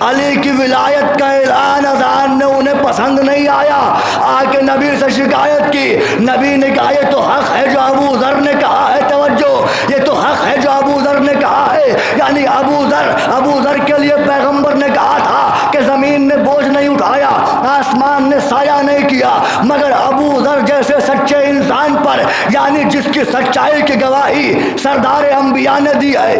A: علی کی ولایت کا اعلان، اذان میں انہیں پسند نہیں آیا، آ کے نبی سے شکایت کی۔ نبی نے کہا یہ تو حق ہے جو ابو ذر نے کہا ہے، توجہ، یہ تو حق ہے جو ابو ذر نے کہا ہے۔ یعنی ابو ذر کے لیے پیغمبر نے کہا تھا کہ زمین نے بوجھ نہیں اٹھایا، آسمان نے سایہ نہیں کیا، مگر ابو ذر جیسے سچے انسان پر، یعنی جس کی سچائی کی گواہی سردار انبیاء نے دی ہے،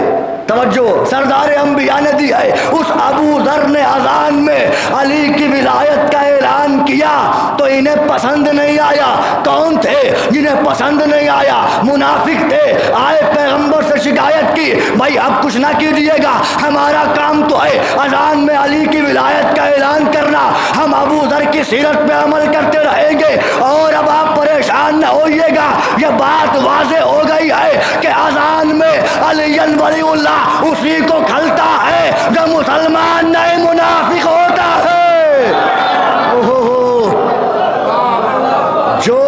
A: توجہ، سردار انبیاء نے دی ہے، اس ابو ذر نے اذان میں علی کی ولایت کا اعلان کیا تو انہیں پسند نہیں آیا۔ کون تھے جنہیں پسند نہیں آیا؟ منافق تھے۔ آئے پیغمبر سے شکایت کی، بھائی اب کچھ نہ کیجیے گا، ہمارا کام تو ہے اذان میں علی کی ولایت کا اعلان کرنا، ہم ابو ذر کی سیرت پہ عمل کرتے رہیں گے اور اب آپ پریشان نہ ہوئیے گا۔ یہ بات واضح ہو گئی ہے کہ اذان میں علی ولی اللہ اسی کو کھلتا ہے جو مسلمان نہیں منافق ہوتا ہے۔ جو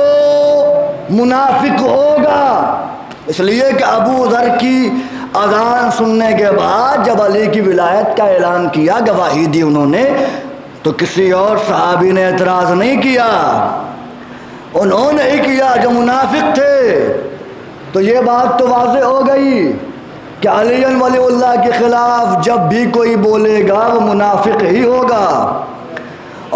A: منافق ہوگا، اس لیے کہ ابو ذر کی اذان سننے کے بعد جب علی کی ولایت کا اعلان کیا، گواہی دی انہوں نے، تو کسی اور صحابی نے اعتراض نہیں کیا، انہوں نے ہی کیا جو منافق تھے۔ تو یہ بات تو واضح ہو گئی کہ علی ولی اللہ کے خلاف جب بھی کوئی بولے گا وہ منافق ہی ہوگا،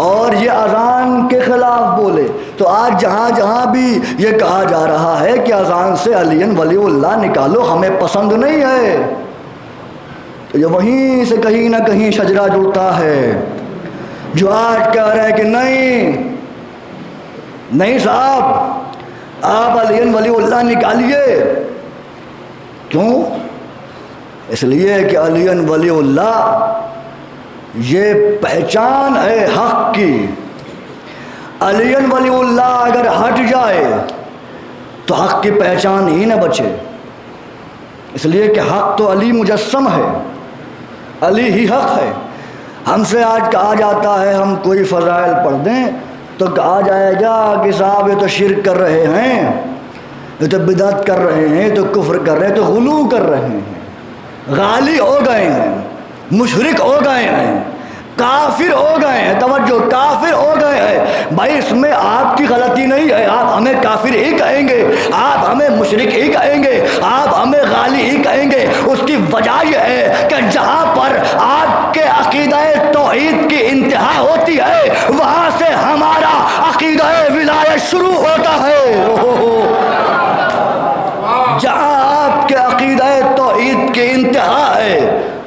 A: اور یہ اذان کے خلاف بولے تو آج جہاں جہاں بھی یہ کہا جا رہا ہے کہ اذان سے علی ولی اللہ نکالو، ہمیں پسند نہیں ہے، تو یہ وہیں سے کہیں نہ کہیں شجرہ جڑتا ہے۔ جو آج کہہ رہے ہیں کہ نہیں صاحب آپ علی ولی اللہ نکالیے، کیوں؟ اس لیے کہ علی ولی اللہ یہ پہچان ہے حق کی۔ علی ولی اللہ اگر ہٹ جائے تو حق کی پہچان ہی نہ بچے، اس لیے کہ حق تو علی مجسم ہے، علی ہی حق ہے۔ ہم سے آج کہا جاتا ہے ہم کوئی فضائل پڑھ دیں تو کہا جائے گا کہ صاحب یہ تو شرک کر رہے ہیں، یہ تو بدعت کر رہے ہیں، تو کفر کر رہے ہیں، تو غلو کر رہے ہیں، غالی ہو گئے ہیں، مشرک ہو گئے ہیں، کافر ہو گئے ہیں، توجہ، کافر ہو گئے ہیں۔ بھائی اس میں آپ کی غلطی نہیں ہے، آپ ہمیں کافر ہی کہیں گے، آپ ہمیں مشرک ہی کہیں گے، آپ ہمیں غالی ہی کہیں گے۔ اس کی وجہ یہ ہے کہ جہاں پر آپ کے عقیدہ توحید کی انتہا ہوتی ہے وہاں سے ہمارا عقیدہ ولایت شروع ہوتا ہے۔ جہاں آپ کے عقیدہ توحید کی انتہا ہے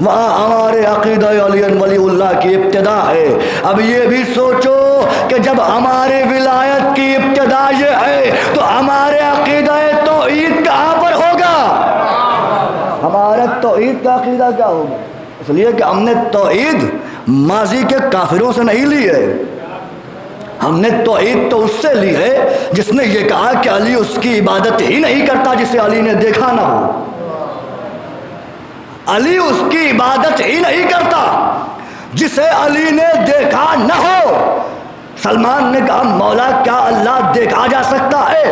A: وہاں ہمارے عقیدہ علی ولی اللہ کی ابتدا ہے۔ اب یہ بھی سوچو کہ جب ہماری ولایت کی ابتدا یہ ہے تو ہمارے عقیدہ توحید کہاں پر ہوگا؟ ہمارا توحید کا عقیدہ کیا ہوگا؟ اس لیے کہ ہم نے توحید ماضی کے کافروں سے نہیں لی ہے، ہم نے توحید تو اس سے لی ہے جس نے یہ کہا کہ علی اس کی عبادت ہی نہیں کرتا جسے علی نے دیکھا نہ ہو، علی اس کی عبادت ہی نہیں کرتا جسے علی نے دیکھا نہ ہو۔ سلمان نے کہا مولا کیا اللہ دیکھا جا سکتا ہے؟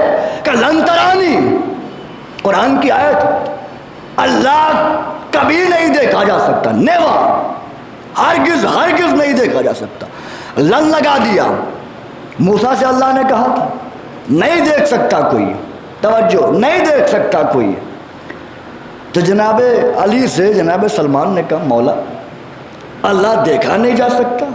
A: کہ لن ترانی، قرآن کی آیت، اللہ کبھی نہیں دیکھا جا سکتا، نیور، ہرگز ہرگز نہیں دیکھا جا سکتا۔ لن لگا دیا، موسیٰ سے اللہ نے کہا تھا نہیں دیکھ سکتا کوئی، توجہ، نہیں دیکھ سکتا کوئی۔ تو جناب علی سے جناب سلمان نے کہا مولا اللہ دیکھا نہیں جا سکتا،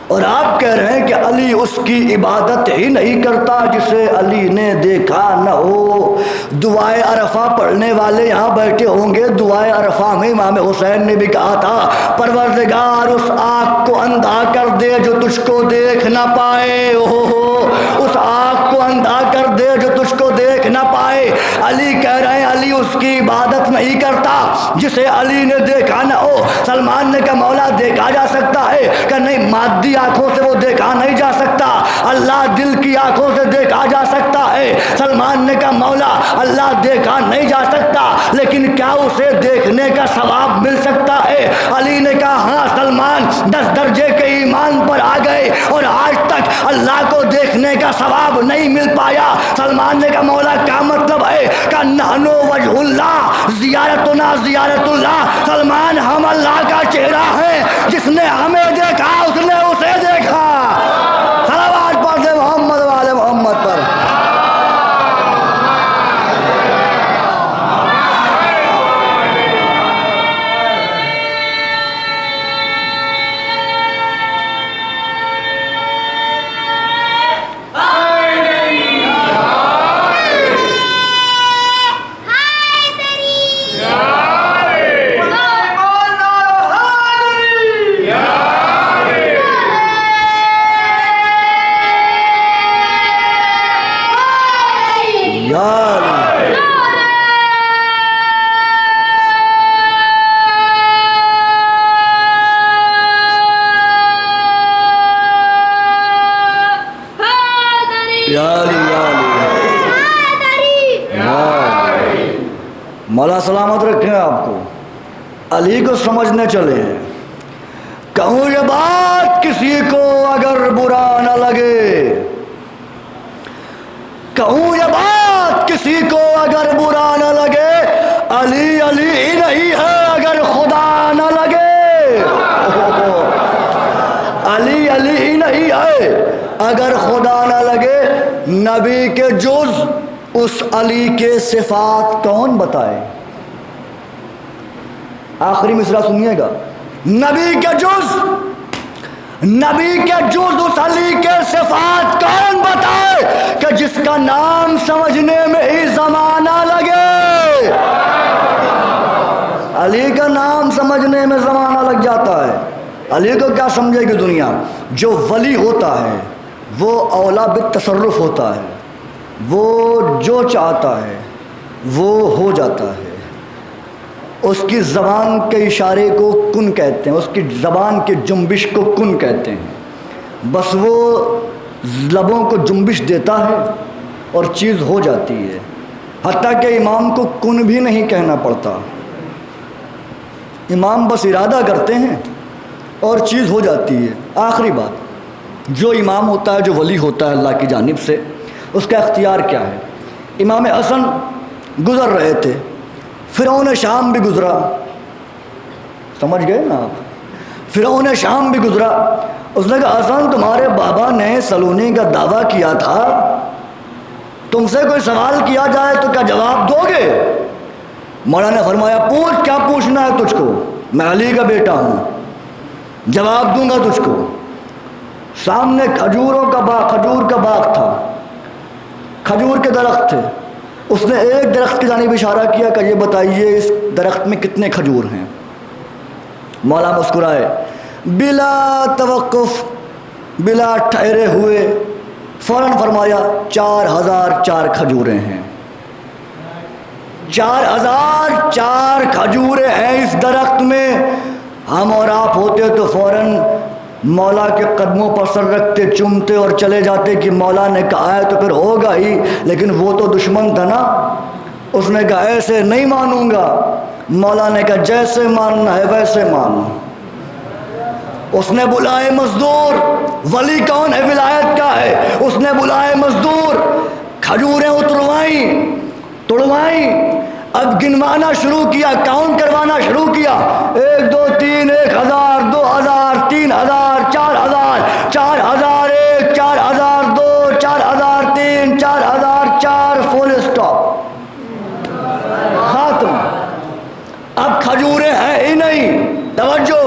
A: اور آپ کہہ رہے ہیں کہ علی اس کی عبادت ہی نہیں کرتا جسے علی نے دیکھا نہ ہو۔ دعائے عرفہ پڑھنے والے یہاں بیٹھے ہوں گے، دعائے عرفہ میں امام حسین نے بھی کہا تھا پروردگار اس آنکھ کو اندھا کر دے جو تجھ کو دیکھ نہ پائے، اس آنکھ کو اندھا کر دے جو تجھ کو دیکھ نہ پائے۔ علی کہہ رہے ہیں علی اس کی عبادت نہیں کرتا جسے علی نے دیکھا نہ ہو۔ سلمان نے کہا مولا دیکھا جا سکتا ہے؟ کہ نہیں، مادی آنکھوں سے وہ دیکھا نہیں جا سکتا، اللہ دل کی آنکھوں سے دیکھا جا سکتا ہے۔ سلمان نے کہا مولا اللہ دیکھا نہیں جا سکتا، لیکن کیا اسے دیکھنے کا ثواب مل سکتا ہے؟ علی نے کہا ہاں سلمان، 10 درجے کے ایمان پر آ گئے اور آج تک اللہ کو دیکھنے کا ثواب نہیں مل پایا۔ سلمان نے کہا مولا کیا مطلب ہے؟ کہ نحنو وجہ اللہ زیارتنا زیارت اللہ، سلمان ہم اللہ کا چہرہ ہے، جس نے ہمیں دیکھا اس نے اسے دیکھا۔ صلوات پڑھتے محمد والے محمد پر۔ مولا سلامت رکھیں آپ کو، علی کو سمجھنے چلے ہیں۔ کہوں یہ بات کسی کو اگر برا نہ لگے، کہوں یہ بات کسی کو اگر برا نہ لگے، علی علی ہی نہیں ہے اگر خدا نہ لگے، علی علی ہی نہیں ہے اگر خدا نہ لگے۔ نبی کے جز اس علی کے صفات کون بتائے؟ آخری مصرع سنیے گا، نبی کے جز اس علی کے صفات کون بتائے کہ جس کا نام سمجھنے میں ہی زمانہ لگے۔ علی کا نام سمجھنے میں زمانہ لگ جاتا ہے۔ علی کو کیا سمجھے گی دنیا؟ جو ولی ہوتا ہے وہ اولا بالتصرف ہوتا ہے، وہ جو چاہتا ہے وہ ہو جاتا ہے۔ اس کی زبان کے اشارے کو کن کہتے ہیں، اس کی زبان کے جنبش کو کن کہتے ہیں۔ بس وہ لبوں کو جنبش دیتا ہے اور چیز ہو جاتی ہے، حتیٰ کہ امام کو کن بھی نہیں کہنا پڑتا، امام بس ارادہ کرتے ہیں اور چیز ہو جاتی ہے۔ آخری بات، جو امام ہوتا ہے، جو ولی ہوتا ہے اللہ کی جانب سے، اس کا اختیار کیا ہے؟ امام حسن گزر رہے تھے، فرعون شام بھی گزرا، سمجھ گئے نا آپ؟ فرعون شام بھی گزرا، اس نے کہا حسن تمہارے بابا نے سلونی کا دعویٰ کیا تھا، تم سے کوئی سوال کیا جائے تو کیا جواب دو گے؟ مولا نے فرمایا پوچھ، کیا پوچھنا ہے تجھ کو؟ میں علی کا بیٹا ہوں، جواب دوں گا تجھ کو۔ سامنے کھجور کا باغ تھا، کھجور کے درخت تھے، اس نے ایک درخت کی جانب اشارہ کیا کہ یہ بتائیے اس درخت میں کتنے کھجور ہیں؟ مولا مسکرائے، بلا توقف، بلا ٹھہرے ہوئے فوراً فرمایا 4004 کھجوریں ہیں، 4004 کھجوریں ہیں اس درخت میں۔ ہم اور آپ ہوتے تو فوراً مولا کے قدموں پر سر رکھتے، چومتے اور چلے جاتے کہ مولا نے کہا ہے تو پھر ہوگا ہی، لیکن وہ تو دشمن تھا نا، اس نے کہا ایسے نہیں مانوں گا۔ مولا نے کہا جیسے ماننا ہے ویسے مانو۔ اس نے بلائے مزدور، ولی کون ہے؟ ولایت کا ہے، اس نے بلائے مزدور، کھجوریں اتروائیں، توڑوائیں، اب گنوانا شروع کیا، کاؤنٹ کروانا شروع کیا، 1 2 3 1000 2000 3000 4000 4001 4002 4003 4004 فل اسٹاپ، ختم۔ اب کھجوریں ہیں ہی نہیں، توجہ،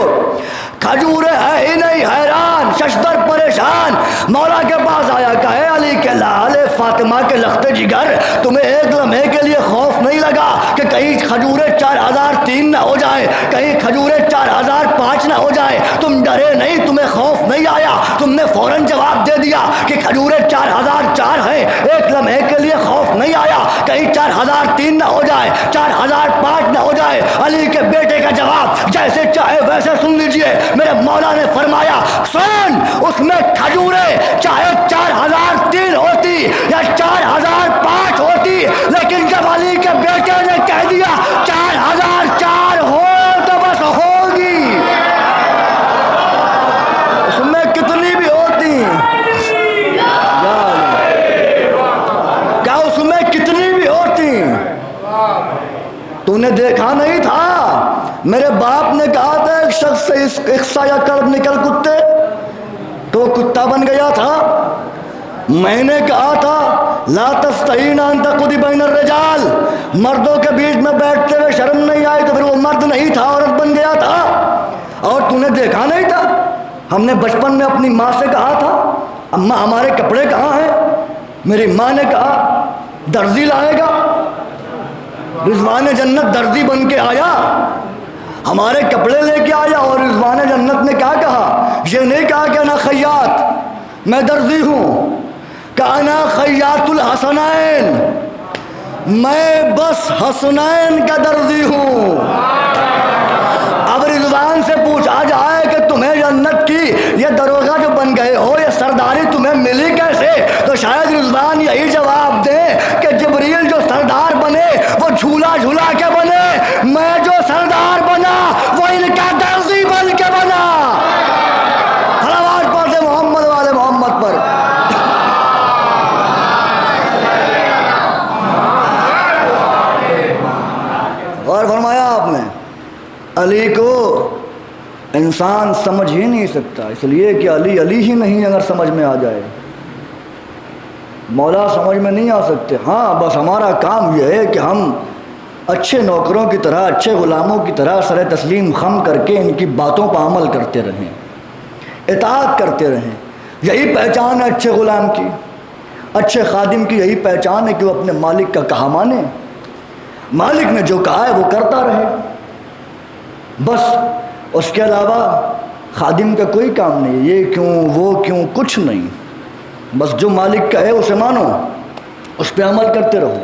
A: کھجوریں ہیں ہی نہیں، حیران ششدر پریشان مولا کے پاس آیا، کہے علی کے لال فاطمہ کے لخت جگر، تمہیں ایک لمحے کے لیے خوف نہیں لگا کہ کہیں کھجوریں 4003 نہ ہو جائیں، کہیں کھجوریں 4005 نہ ہو جائیں؟ تم ڈرے نہیں، تمہیں خوف نہیں آیا، تم نے فوراً جواب دے دیا کہ کھجوریں 4004 ہیں، ایک لمحے کے لیے خوف نہیں آیا کہیں 4003 نہ ہو جائے، 4005 نہ ہو جائے۔ علی کے بیٹے کا جواب جیسے چاہے ویسے سن لیجئے، میرے مولا نے فرمایا سن، اس میں کھجوریں چاہے 4003 ہوتی یا 4005 ہوتی، لیکن جب علی کے بیٹے نے کہہ دیا 4004 ہو تو بس ہوگی، اس میں کتنی بھی ہوتی، کیا اس میں کتنی بھی ہوتی؟ تو نے دیکھا نہیں تھا میرے باپ نے کہا تھا ایک شخص سے اقصا یا قلب نکل کتے تو کتا بن گیا تھا، میں نے کہا تھا لا تستحین ان تقعدی بین الرجال، مردوں کے بیچ میں بیٹھتے ہوئے شرم نہیں آئی تو پھر وہ مرد نہیں تھا، عورت بن گیا تھا۔ اور تو نے دیکھا نہیں تھا، ہم نے بچپن میں اپنی ماں سے کہا تھا اماں ہمارے کپڑے کہاں ہیں؟ میری ماں نے کہا درزی لائے گا، رضوان جنت درزی بن کے آیا، ہمارے کپڑے لے کے آیا، اور رضوان جنت نے کیا کہا؟ یہ نہیں کہا کہ انا خیاط، میں درزی ہوں، کہ انا خیاط الحسنین، میں بس حسنین کا درزی ہوں۔ اب رضوان سے پوچھا جائے کہ تمہیں جنت کی یہ دروغہ جو بن گئے ہو، یہ سرداری تمہیں ملی کیسے؟ تو شاید رضوان یہی جواب دے کہ جبریل جو سردار بنے وہ جھولا جھولا کے بنے، میں جو سردار بنا وہ ان کا درزی بن کے بنا۔ صلوات پڑھتے محمد والے محمد پر۔ اور فرمایا آپ نے علی کو انسان سمجھ ہی نہیں سکتا، اس لیے کہ علی علی ہی نہیں اگر سمجھ میں آ جائے، مولا سمجھ میں نہیں آ سکتے۔ ہاں بس ہمارا کام یہ ہے کہ ہم اچھے نوکروں کی طرح، اچھے غلاموں کی طرح سر تسلیم خم کر کے ان کی باتوں پر عمل کرتے رہیں، اطاعت کرتے رہیں۔ یہی پہچان ہے اچھے غلام کی، اچھے خادم کی یہی پہچان ہے کہ وہ اپنے مالک کا کہا مانے، مالک نے جو کہا ہے وہ کرتا رہے، بس اس کے علاوہ خادم کا کوئی کام نہیں، یہ کیوں وہ کیوں کچھ نہیں، بس جو مالک کا ہے اسے مانو، اس پہ عمل کرتے رہو۔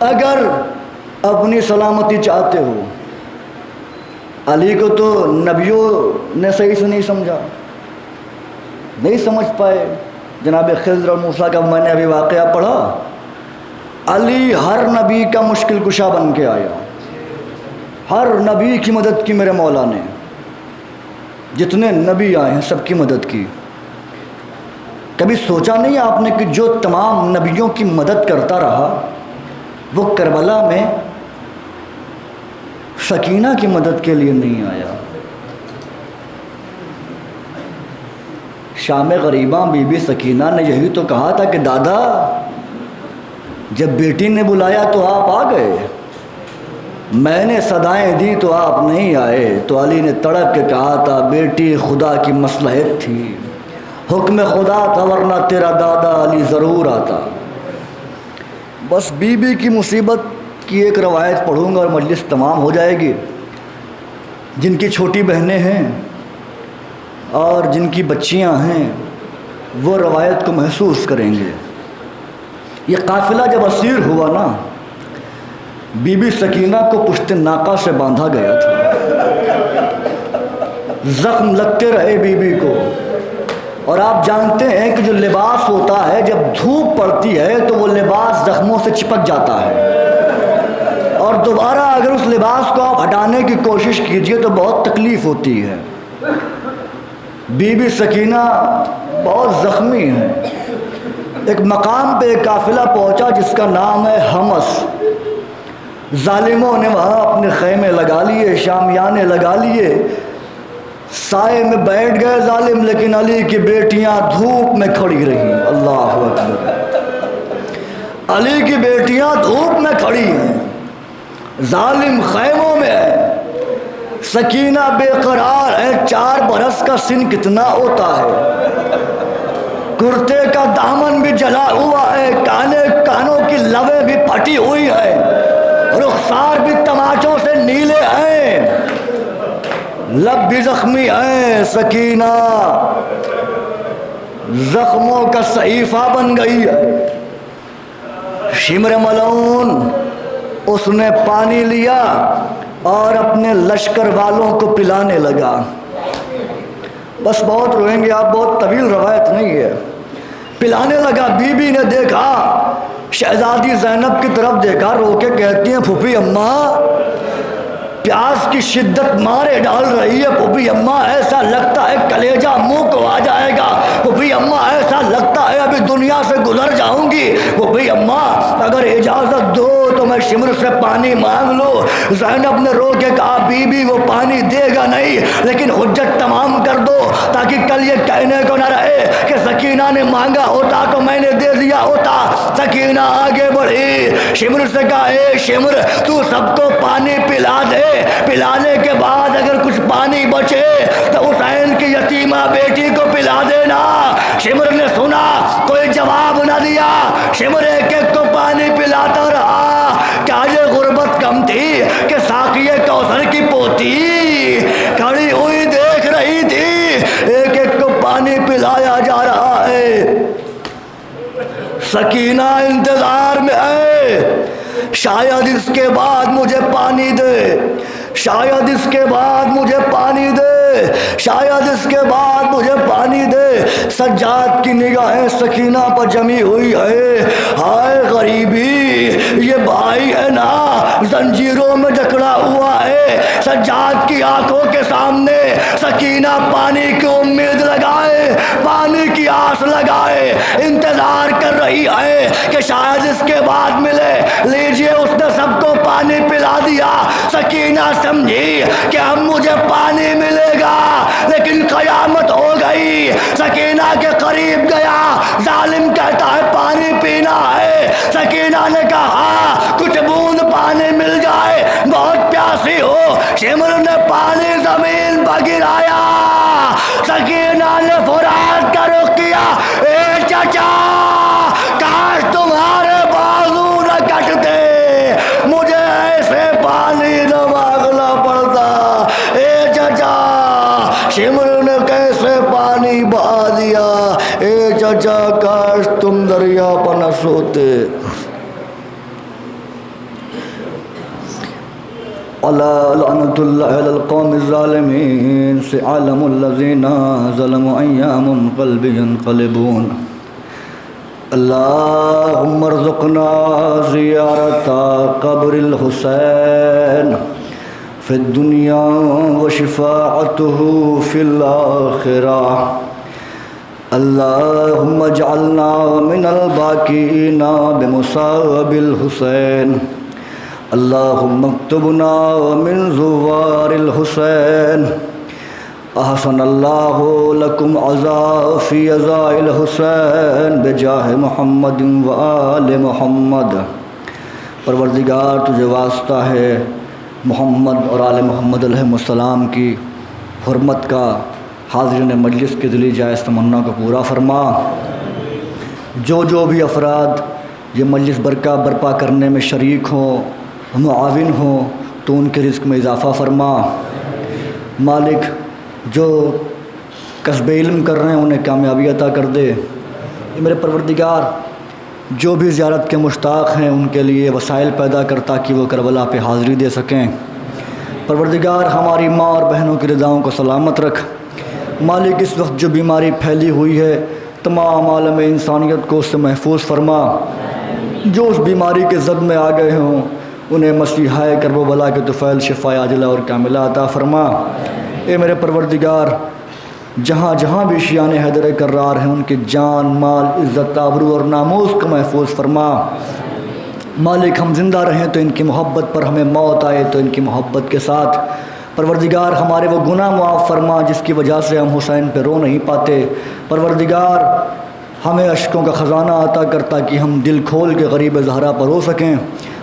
A: اگر اپنی سلامتی چاہتے ہو، علی کو تو نبیوں نے صحیح سے نہیں سمجھا، نہیں سمجھ پائے۔ جناب خضر اور موسیٰ کا میں نے ابھی واقعہ پڑھا، علی ہر نبی کا مشکل کشا بن کے آیا، ہر نبی کی مدد کی میرے مولا نے، جتنے نبی آئے ہیں سب کی مدد کی۔ کبھی سوچا نہیں آپ نے کہ جو تمام نبیوں کی مدد کرتا رہا وہ کربلا میں سکینہ کی مدد کے لیے نہیں آیا؟ شام غریباں بی بی سکینہ نے یہی تو کہا تھا کہ دادا جب بیٹی نے بلایا تو آپ آ گئے، میں نے صدائیں دی تو آپ نہیں آئے، تو علی نے تڑپ کے کہا تھا بیٹی خدا کی مصلحت تھی، حکم خدا تھا ورنہ تیرا دادا علی ضرور آتا۔ بس بی بی کی مصیبت کی ایک روایت پڑھوں گا اور مجلس تمام ہو جائے گی۔ جن کی چھوٹی بہنیں ہیں اور جن کی بچیاں ہیں وہ روایت کو محسوس کریں گے۔ یہ قافلہ جب اسیر ہوا نا، بی بی سکینہ کو پشت ناقہ سے باندھا گیا تھا، زخم لگتے رہے بی بی کو، اور آپ جانتے ہیں کہ جو لباس ہوتا ہے جب دھوپ پڑتی ہے تو وہ لباس زخموں سے چپک جاتا ہے، اور دوبارہ اگر اس لباس کو آپ ہٹانے کی کوشش کیجئے تو بہت تکلیف ہوتی ہے۔ بی بی سکینہ بہت زخمی ہے۔ ایک مقام پہ ایک قافلہ پہنچا جس کا نام ہے حمص، ظالموں نے وہاں اپنے خیمے لگا لیے، شامیانے لگا لیے، سائے میں بیٹھ گئے ظالم، لیکن علی کی بیٹیاں دھوپ میں کھڑی رہیں۔ اللہ اکبر، علی کی بیٹیاں دھوپ میں کھڑی ہیں، ظالم خیموں میں ہے، سکینہ بے قرار ہے، 4 برس کا سن کتنا ہوتا ہے، کرتے کا دامن بھی جلا ہوا ہے، کانوں کی لویں بھی پھٹی ہوئی ہے، رخسار بھی تماچوں سے نیلے ہیں، لب بھی زخمی ہیں، سکینہ زخموں کا صحیفہ بن گئی ہے۔ شمر ملعون اس نے پانی لیا اور اپنے لشکر والوں کو پلانے لگا۔ بس بہت روئیں گے آپ، بہت طویل روایت نہیں ہے۔ پلانے لگا، بی بی نے دیکھا، شہزادی زینب کی طرف دیکھا، رو کے کہتی ہیں پھوپھی اماں پیاس کی شدت مارے ڈال رہی ہے، پھوپھی اماں ایسا لگتا ہے کلیجہ منہ کو آ جائے گا، پھوپھی اماں ایسا لگتا ہے ابھی دنیا سے گزر جاؤں گی، پھوپھی اماں اگر اجازت دو تو میں شمر سے پانی مانگ لوں۔ زینب نے رو کے کہا بی بی وہ پانی دے گا نہیں، لیکن حجت تمام کر دو تاکہ کل یہ کہنے کو نہ رہے کہ سکینہ نے مانگا ہوتا تو میں نے دے دیا ہوتا۔ سکینہ آگے بڑھی، شمر سے کہا اے شمر تو سب کو پانی پلا دے، پلانے کے بعد اگر کچھ پانی بچے تو حسین کی یتیمہ بیٹی کو پلا دینا۔ شمر نے سنا، کوئی جواب نہ دیا، شمر ایک ایک کو پانی پلاتا رہا۔ کیا یہ غربت کم تھی کہ ساقی کوثر کی پوتی کھڑی ہوئی دیکھ رہی تھی، ایک ایک کو پانی پلایا جا رہا ہے۔ سکینہ انتظار میں ہے، شاید اس کے بعد مجھے پانی دے، شاید اس کے بعد مجھے پانی دے، شاید اس کے بعد مجھے پانی دے۔ سجاد کی نگاہیں سکینہ پر جمی ہوئی ہے، ہائے غریبی، یہ بھائی ہے نا زنجیروں میں جکڑا ہوا ہے۔ سجاد کی آنکھوں کے سامنے سکینہ پانی کی امید لگائے، پانی کی آس لگائے، انتظار کر رہی ہے کہ شاید اس کے بعد ملے۔ لیجئے اس نے سب کو پانی پلا دیا۔ سکینہ سمجھی کہ اب مجھے پانی ملے گا، لیکن قیامت ہو گئی۔ سکینہ کے قریب گیا، ظالم کہتا ہے پانی پینا ہے۔ سکینہ نے کہا کچھ بوند پانی مل جائے، بہت پیاسی ہو۔ شمر نے پانی زمین پر گرایا، سکینہ نے فرات کا رخ کیا، اے چچا کاش تمہارے بازو نہ کٹتے، مجھے ایسے پانی نہ مانگنا پڑتا۔ اے چچا، شمر نے کیسے پانی بہا دیا، اے چچا کاش تم دریا پر نہ سوتے۔ لعنت اللہ علی القوم الظالمین سے عالم الذین ظلموا ایام قلب ينقلبون۔ اللہم ارزقنا زیارت قبر الحسین فی الدنیا وشفاعته فی الآخرہ۔ اللہم اجعلنا من الباکین بمصاب الحسین۔ اللہم اکتبنا من زوار الحسین۔ احسن اللہ لکم عزا فی عزاء الحسین بجاہ محمد و آل محمد۔ پروردگار تجھے واسطہ ہے محمد اور آل محمد علیہ السلام کی حرمت کا، حاضرین مجلس کی دلی جائز تمنا کو پورا فرما۔ جو بھی افراد یہ مجلس برپا کرنے میں شریک ہوں، معاون ہوں، تو ان کے رزق میں اضافہ فرما۔ مالک جو کسب علم کر رہے ہیں انہیں کامیابی عطا کر دے۔ میرے پروردگار جو بھی زیارت کے مشتاق ہیں ان کے لیے وسائل پیدا کر تاکہ وہ کربلا پہ حاضری دے سکیں۔ پروردگار ہماری ماں اور بہنوں کی رضاؤں کو سلامت رکھ۔ مالک اس وقت جو بیماری پھیلی ہوئی ہے تمام عالم انسانیت کو اس سے محفوظ فرما۔ جو اس بیماری کے زد میں آ گئے ہوں انہیں مسیحائے کرب و بلا کے طفیل شفا عاجلہ اور کاملہ عطا فرما۔ اے میرے پروردگار جہاں جہاں بھی شیعان حیدر کرار ہیں ان کی جان، مال، عزت، آبرو اور ناموس کو محفوظ فرما۔ مالک ہم زندہ رہیں تو ان کی محبت پر ہمیں موت آئے تو ان کی محبت کے ساتھ۔ پروردگار ہمارے وہ گناہ معاف فرما جس کی وجہ سے ہم حسین پہ رو نہیں پاتے۔ پروردگار ہمیں اشکوں کا خزانہ عطا کر تاکہ ہم دل کھول کے غریب زہرا پر رو سکیں۔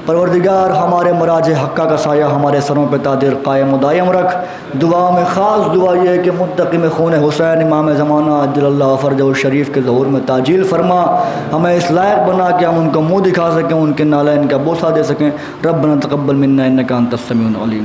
A: پروردگار ہمارے مراج حقہ کا سایہ ہمارے سروں پہ تادر قائم و دائم رکھ۔ دعا میں خاص دعا یہ ہے کہ منتقم خون حسین امام زمانہ عجل اللہ فرجہ الشریف کے ظہور میں تعجیل فرما، ہمیں اس لائق بنا کہ ہم ان کو منہ دکھا سکیں، ان کے نالین کا بوسہ دے سکیں۔ ربنا تقبل منا انک انت السمیع العلیم۔